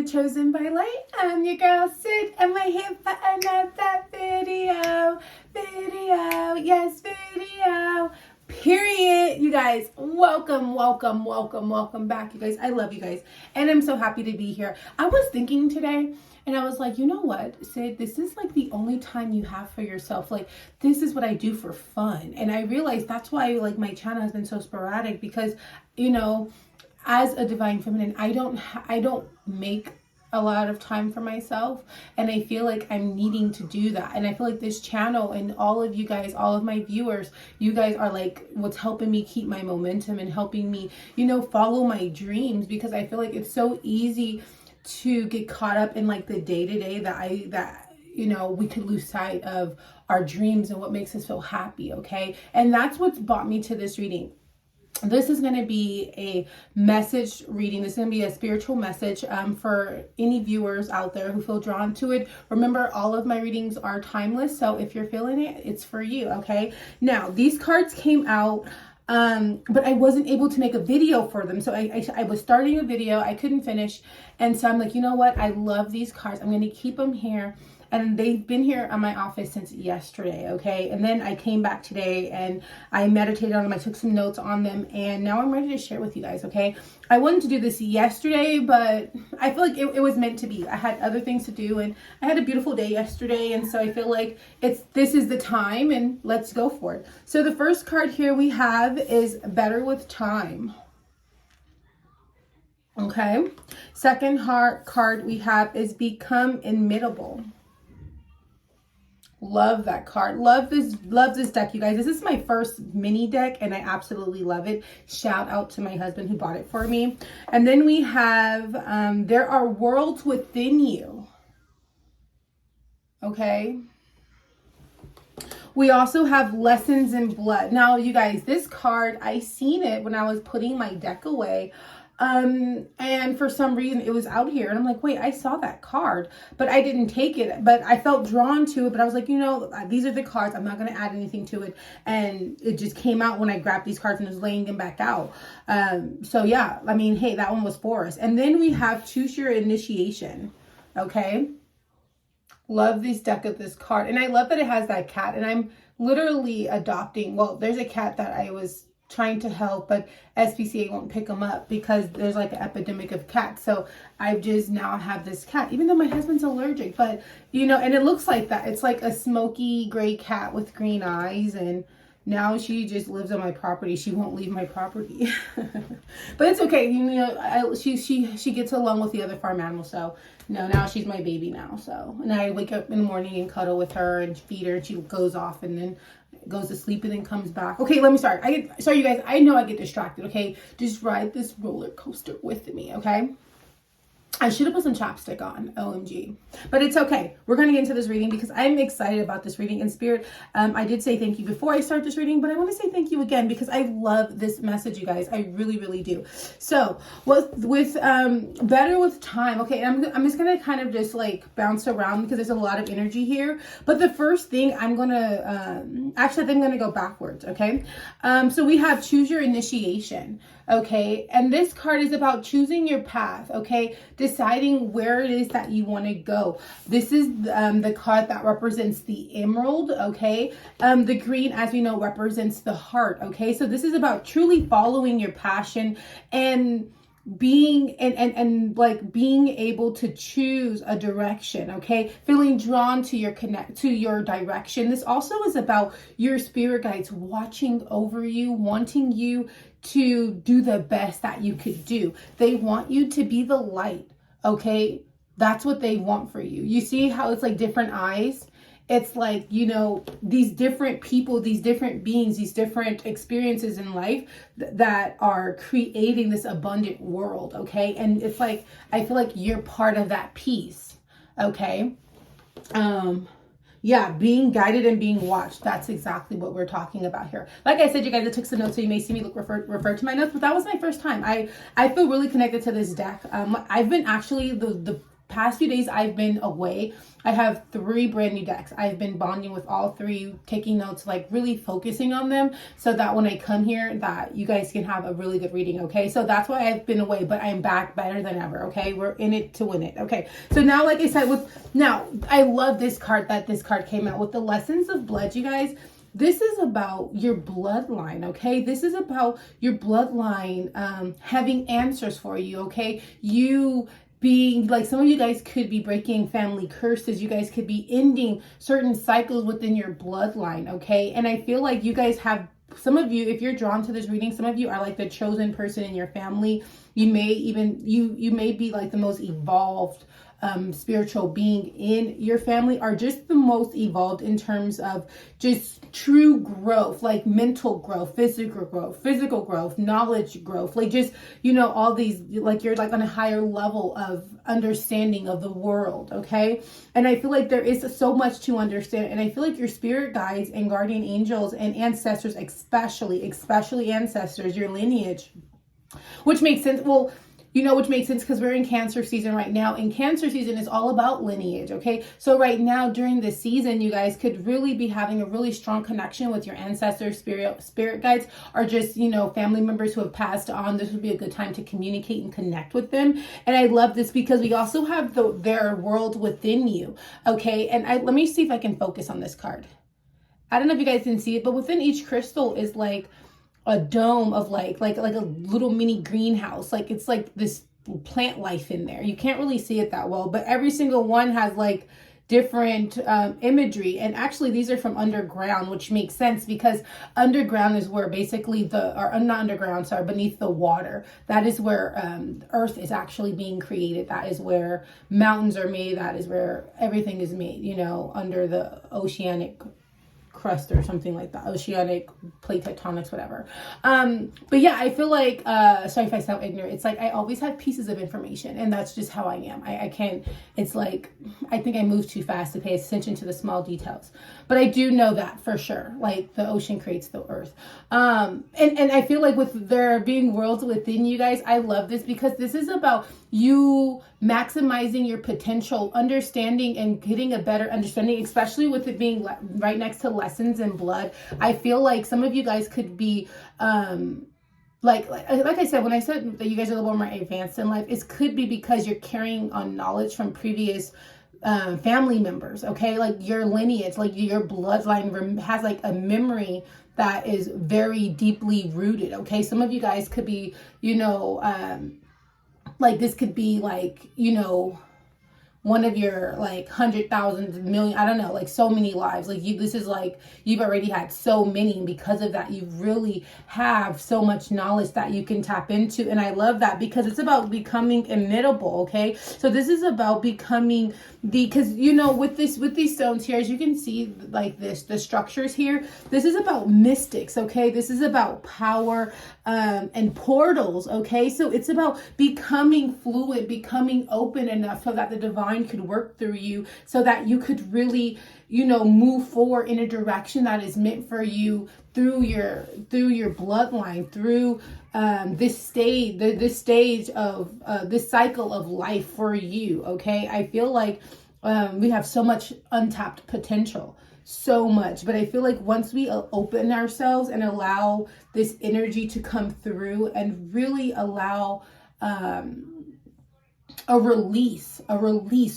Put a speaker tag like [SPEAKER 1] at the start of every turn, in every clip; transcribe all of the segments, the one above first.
[SPEAKER 1] Chosen by Light. I'm your girl Sid, and we're here for another video. Yes, video. Period. You guys, welcome back. You guys, I love you guys, and I'm so happy to be here. I was thinking today, and I was like, you know what, Sid, this is like the only time you have for yourself. Like, this is what I do for fun. And I realized that's why like my channel has been so sporadic, because, you know, as a divine feminine, I don't make a lot of time for myself, and I feel like I'm needing to do that. And I feel like this channel and all of you guys, all of my viewers, you guys are like what's helping me keep my momentum and helping me, you know, follow my dreams, because I feel like it's so easy to get caught up in like the day-to-day that you know, we could lose sight of our dreams and what makes us feel happy. Okay, and that's what's brought me to this reading. This is going to be a message reading. This is going to be a spiritual message for any viewers out there who feel drawn to it. Remember, all of my readings are timeless, so if you're feeling it, it's for you. Okay, now these cards came out, but I wasn't able to make a video for them. So I was starting a video, I couldn't finish, and so I'm like, you know what, I love these cards, I'm going to keep them here. And they've been here at my office since yesterday, okay? And then I came back today and I meditated on them. I took some notes on them, and now I'm ready to share with you guys, okay? I wanted to do this yesterday, but I feel like it was meant to be. I had other things to do, and I had a beautiful day yesterday, and so I feel like this is the time, and let's go for it. So the first card here we have is Better with Time. Okay? Second card we have is Become Immutable. Love that card. Love this deck, you guys. This is my first mini deck, and I absolutely love it. Shout out to my husband who bought it for me. And then we have There Are Worlds Within You. Okay. We also have Lessons in Blood. Now, you guys, this card, I seen it when I was putting my deck away. And for some reason it was out here, and I'm like, wait, I saw that card, but I didn't take it, but I felt drawn to it. But I was like, you know, these are the cards, I'm not going to add anything to it. And it just came out when I grabbed these cards and was laying them back out. So yeah, I mean, hey, that one was for us. And then we have Choose Your Initiation. Okay. Love this deck of this card. And I love that it has that cat, and I'm literally adopting, well, there's a cat that I was trying to help, but SPCA won't pick them up because there's like an epidemic of cats. So I just now have this cat, even though my husband's allergic, but you know, and it looks like that. It's like a smoky gray cat with green eyes, and now she just lives on my property. She won't leave my property. But it's okay. You know, she gets along with the other farm animals. So no, now she's my baby now. So, and I wake up in the morning and cuddle with her and feed her, and she goes off and then goes to sleep and then comes back. Okay, let me start. Sorry, you guys. I know I get distracted. Okay, just ride this roller coaster with me. Okay. I should have put some chapstick on, OMG. But it's okay. We're going to get into this reading because I'm excited about this reading. In spirit, I did say thank you before I start this reading, but I want to say thank you again because I love this message, you guys. I really, really do. So with Better with Time, okay, I'm just going to kind of just like bounce around because there's a lot of energy here. But the first thing I'm going to, actually, I think I'm going to go backwards, okay? So we have Choose Your Initiation. Okay, and this card is about choosing your path, okay, deciding where it is that you want to go. This is the card that represents the emerald, okay. The green, as we know, represents the heart, okay. So this is about truly following your passion and being and like being able to choose a direction, okay, feeling drawn to your direction. This also is about your spirit guides watching over you, wanting you to do the best that you could do. They want you to be the light, okay? That's what they want for you. You see how it's like different eyes? It's like, you know, these different people, these different beings, these different experiences in life that are creating this abundant world, okay? And it's like, I feel like you're part of that piece, okay? Yeah, being guided and being watched. That's exactly what we're talking about here. Like I said, you guys, I took some notes, so you may see me refer to my notes, but that was my first time. I feel really connected to this deck. I've been actually, the past few days I've been away. I have 3 brand new decks. I've been bonding with all 3, taking notes, like really focusing on them, so that when I come here, that you guys can have a really good reading. Okay, so that's why I've been away, but I'm back better than ever. Okay, we're in it to win it. Okay, so now, like I said, I love this card, that this card came out with the lessons of blood, you guys. This is about your bloodline, okay? This is about your bloodline having answers for you, okay? You being, like, some of you guys could be breaking family curses. You guys could be ending certain cycles within your bloodline, okay? And I feel like you guys have, some of you, if you're drawn to this reading, some of you are like the chosen person in your family. You may even, you may be like the most evolved spiritual being in your family, are just the most evolved in terms of just true growth, like mental growth, physical growth, knowledge growth, like just, you know, all these, like you're like on a higher level of understanding of the world, okay? And I feel like there is so much to understand, and I feel like your spirit guides and guardian angels and ancestors, especially ancestors, your lineage, which makes sense. Well, you know, which makes sense because we're in Cancer season right now, and Cancer season is all about lineage, okay? So right now during this season, you guys could really be having a really strong connection with your ancestors, spirit guides, or just, you know, family members who have passed on. This would be a good time to communicate and connect with them. And I love this because we also have their world within you, okay? And let me see if I can focus on this card. I don't know if you guys can see it, but within each crystal is like a dome of like a little mini greenhouse. Like it's like this plant life in there. You can't really see it that well, but every single one has like different imagery. And actually these are from underground, which makes sense because underground is where basically not underground, sorry, beneath the water. That is where earth is actually being created. That is where mountains are made. That is where everything is made, you know, under the oceanic crust or something like that, oceanic plate tectonics, whatever. But yeah, I feel like, sorry if I sound ignorant, it's like I always have pieces of information, and that's just how I am. I can't, it's like, I think I move too fast to pay attention to the small details, but I do know that for sure, like the ocean creates the earth. And I feel like with there being worlds within you guys, I love this because this is about you maximizing your potential, understanding and getting a better understanding, especially with it being right next to lessons in blood. I feel like some of you guys could be like I said, when I said that you guys are a little more advanced in life, it could be because you're carrying on knowledge from previous family members, okay? Like your lineage, like your bloodline has like a memory that is very deeply rooted, okay? Some of you guys could be, you know, like this could be like, you know, one of your like 100,000 million, I don't know, like so many lives. Like this is like, you've already had so many, and because of that, you really have so much knowledge that you can tap into. And I love that because it's about becoming immutable, okay? So this is about becoming because, you know, with these stones here, as you can see, like the structures here, this is about mystics, okay? This is about power and portals, okay? So it's about becoming fluid, becoming open enough so that the divine could work through you, so that you could really, you know, move forward in a direction that is meant for you through your bloodline, through this stage of this cycle of life for you, okay? I feel like we have so much untapped potential, so much, but I feel like once we open ourselves and allow this energy to come through and really allow a release,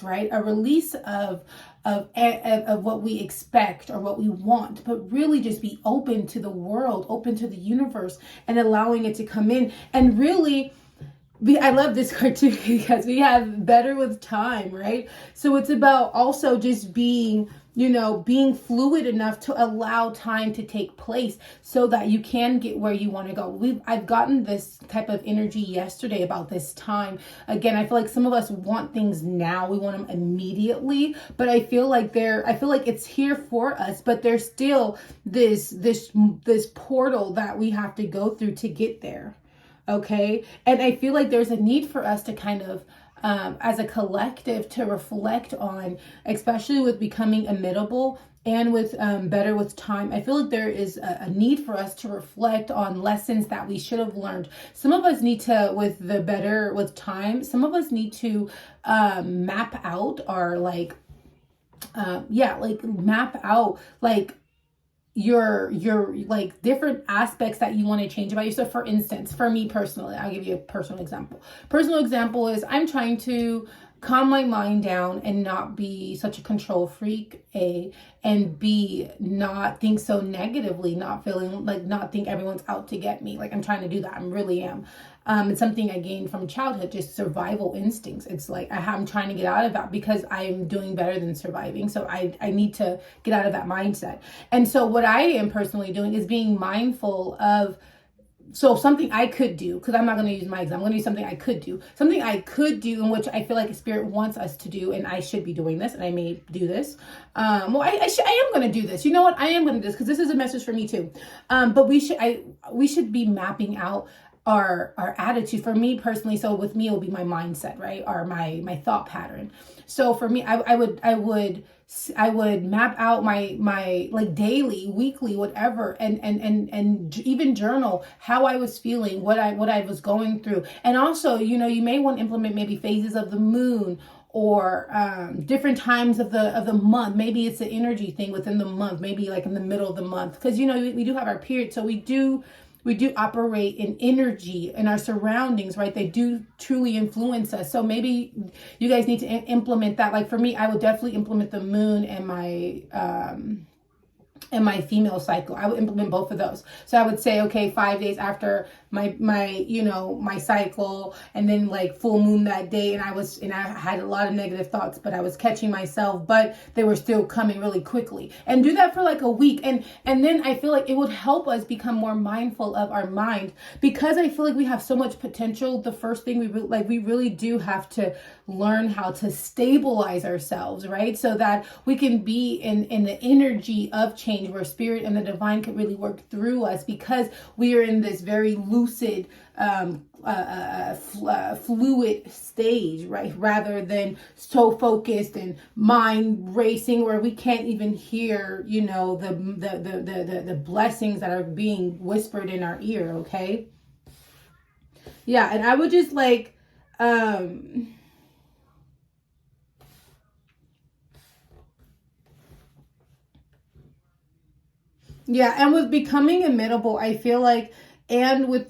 [SPEAKER 1] right? A release of what we expect or what we want, but really just be open to the world, open to the universe, and allowing it to come in. And really, I love this card too because we have better with time, right? So it's about also just being, you know, being fluid enough to allow time to take place so that you can get where you want to go. I've gotten this type of energy yesterday about this time. Again, I feel like some of us want things now. We want them immediately, but I feel like it's here for us, but there's still this portal that we have to go through to get there. Okay. And I feel like there's a need for us to kind of as a collective to reflect on, especially with becoming immutable and with better with time. I feel like there is a need for us to reflect on lessons that we should have learned. Some of us need to, with the better with time, some of us need to map out our like map out like your like different aspects that you want to change about you. So for instance, for me personally, I'll give you a personal example. Personal example is I'm trying to calm my mind down and not be such a control freak, A, and B, not think so negatively, not think everyone's out to get me. Like I'm trying to do that. I really am. It's something I gained from childhood, just survival instincts. It's like I'm trying to get out of that because I'm doing better than surviving. So I need to get out of that mindset. And so what I am personally doing is being mindful of, so something I could do, because I'm not going to use my example, I'm going to use something I could do. Something I could do in which I feel like Spirit wants us to do, and I should be doing this, and I may do this. I am going to do this. You know what? I am going to do this, because this is a message for me too. But we should be mapping out our attitude. For me personally, so with me, it will be my mindset, right? Or my thought pattern. So for me, I would map out my like daily, weekly, whatever, and even journal how I was feeling, what I was going through. And also, you may want to implement maybe phases of the moon, or different times of the month. Maybe it's an energy thing within the month, maybe like in the middle of the month, because we do have our period, so we do operate in energy in our surroundings, right? They do truly influence us. So maybe you guys need to implement that. Like for me, I would definitely implement the moon and my female cycle. I would implement both of those. So I would say, okay, 5 days after my cycle, and then like full moon that day, and I had a lot of negative thoughts, but I was catching myself, but they were still coming really quickly. And do that for like a week, and then I feel like it would help us become more mindful of our mind, because I feel like we have so much potential. The first thing we really do have to learn how to stabilize ourselves, right? So that we can be in the energy of change, where Spirit and the divine can really work through us, because we are in this very lucid, fluid stage, right? Rather than so focused and mind racing, where we can't even hear, the blessings that are being whispered in our ear. Okay. Yeah. And I would just like, yeah, and with becoming immutable, I feel like, and with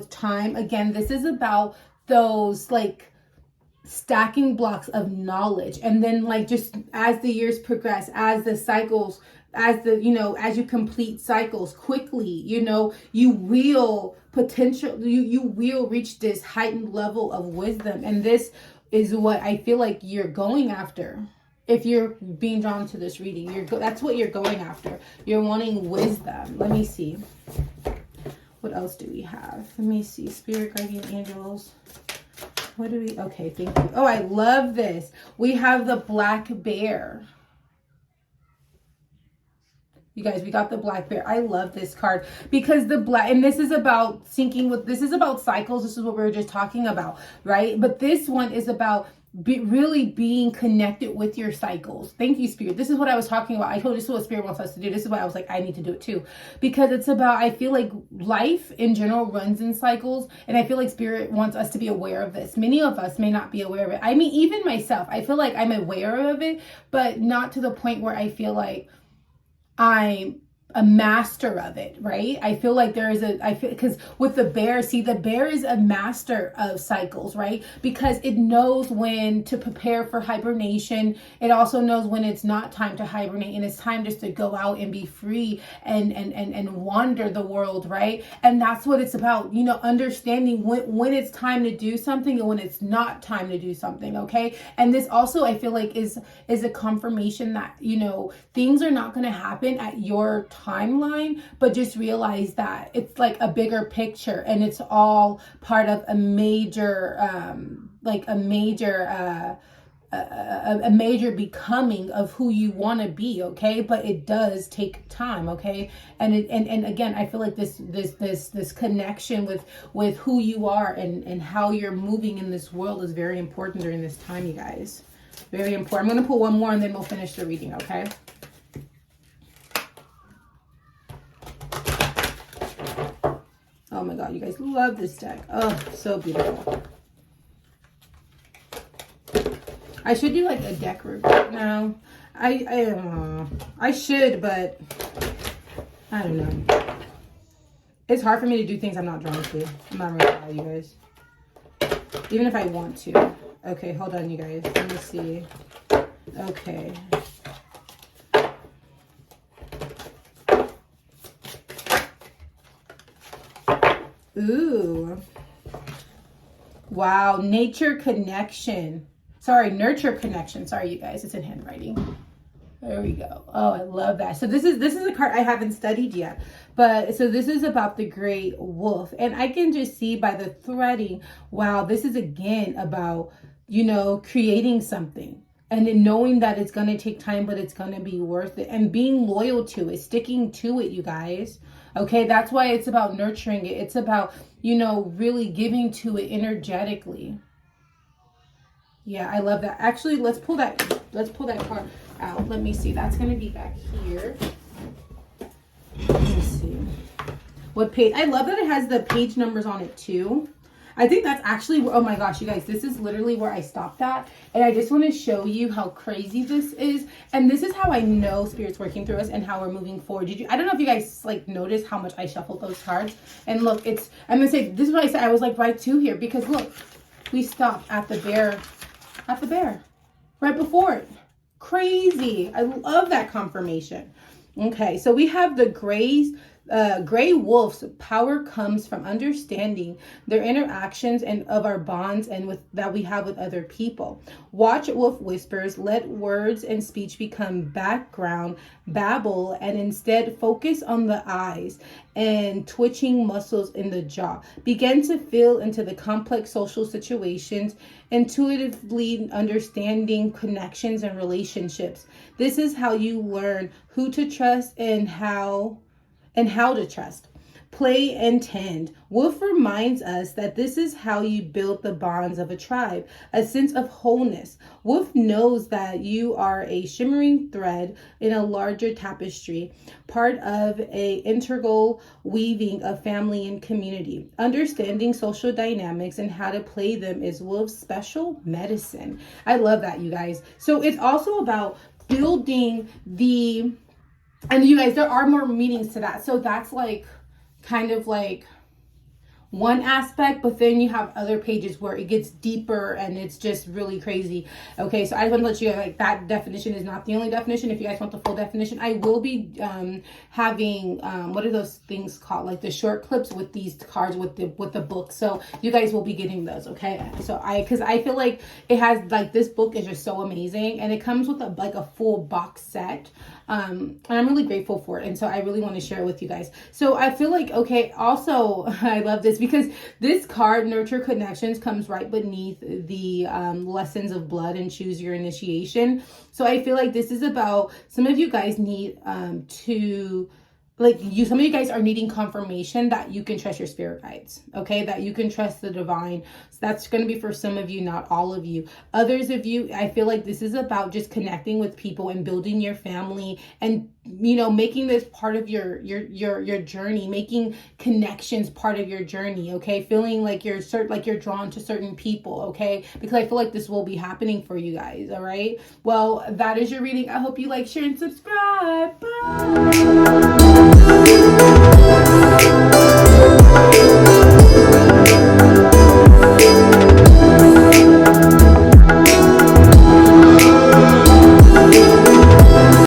[SPEAKER 1] time, again, this is about those like stacking blocks of knowledge. And then like, just as the years progress, as the cycles, as you complete cycles quickly, you will you will reach this heightened level of wisdom. And this is what I feel like you're going after. If you're being drawn to this reading, that's what you're going after. You're wanting wisdom. Let me see. What else do we have? Let me see. Spirit, guardian angels. What do we? Okay, thank you. Oh, I love this. We have the black bear. You guys, we got the black bear. I love this card, because and this is about this is about cycles. This is what we were just talking about, right? But this one is about really being connected with your cycles. Thank you, Spirit. This is what I was talking about. I told you this is what Spirit wants us to do. This is why I was like, I need to do it too, because it's about, I feel like life in general runs in cycles, and I feel like Spirit wants us to be aware of this. Many of us may not be aware of it. I mean, even myself, I feel like I'm aware of it, but not to the point where I feel like I'm a master of it, right? I feel like because with the bear, the bear is a master of cycles, right? Because it knows when to prepare for hibernation. It also knows when it's not time to hibernate, and it's time just to go out and be free and wander the world, right? And that's what it's about, understanding when it's time to do something and when it's not time to do something, okay? And this also, I feel like, is a confirmation that, things are not going to happen at your timeline, but just realize that it's like a bigger picture, and it's all part of a major a major becoming of who you want to be, okay? But it does take time, okay? And again, I feel like this connection with who you are and how you're moving in this world is very important during this time, you guys. Very important. I'm going to pull one more and then we'll finish the reading, okay? Oh my God, you guys love this deck. Oh, so beautiful. I should do like a deck review. No, I should, but I don't know. It's hard for me to do things I'm not drawn to. I'm not really sure, you guys. Even if I want to. Okay, hold on, you guys. Let me see. Okay. Ooh. Wow, nature connection. Sorry, nurture connection. Sorry, you guys, it's in handwriting. There we go. Oh, I love that. So this is a card I haven't studied yet. But so this is about the gray wolf. And I can just see by the threading, wow, this is again about, you know, creating something. And then knowing that it's going to take time, but it's going to be worth it. And being loyal to it, sticking to it, you guys. Okay, that's why it's about nurturing it. It's about, you know, really giving to it energetically. Yeah, I love that. Actually, let's pull that card out. Let me see. That's going to be back here. Let me see. What page? I love that it has the page numbers on it too. I think that's actually, oh my gosh, you guys, this is literally where I stopped at. And I just want to show you how crazy this is. And this is how I know Spirit's working through us and how we're moving forward. I don't know if you guys like noticed how much I shuffled those cards. And look, I'm going to say, this is what I said. I was like right to here because look, we stopped at the bear. At the bear, right before it. Crazy. I love that confirmation. Okay, so we have the gray wolf's power comes from understanding their interactions and of our bonds and that we have with other people. Watch wolf whispers. Let words and speech become background babble and instead focus on the eyes and twitching muscles in the jaw. Begin to feel into the complex social situations, intuitively understanding connections and relationships. This is how you learn who to trust and how to trust. Play and tend. Wolf reminds us that this is how you build the bonds of a tribe, a sense of wholeness. Wolf knows that you are a shimmering thread in a larger tapestry, part of a integral weaving of family and community. Understanding social dynamics and how to play them is Wolf's special medicine. I love that, you guys. So it's also about building and you guys, there are more meanings to that. So that's like kind of like one aspect, but then you have other pages where it gets deeper and it's just really crazy. Okay, so I just want to let you know, like, that definition is not the only definition. If you guys want the full definition, I will be having what are those things called, like the short clips with these cards with the book. So you guys will be getting those. Okay, so because I feel like it has, like, this book is just so amazing, and it comes with a full box set. And I'm really grateful for it, and so I really want to share it with you guys. So I feel like, okay, also I love this because this card, Nurture Connections, comes right beneath the Lessons of Blood and Choose Your Initiation. So I feel like this is about, some of you guys need some of you guys are needing confirmation that you can trust your spirit guides, okay? That you can trust the divine. So that's going to be for some of you, not all of you. Others of you, I feel like this is about just connecting with people and building your family and, you know, making this part of your journey, making connections part of your journey, okay? Feeling like you're drawn to certain people, okay? Because I feel like this will be happening for you guys, all right? Well, that is your reading. I hope you like, share, and subscribe. Bye.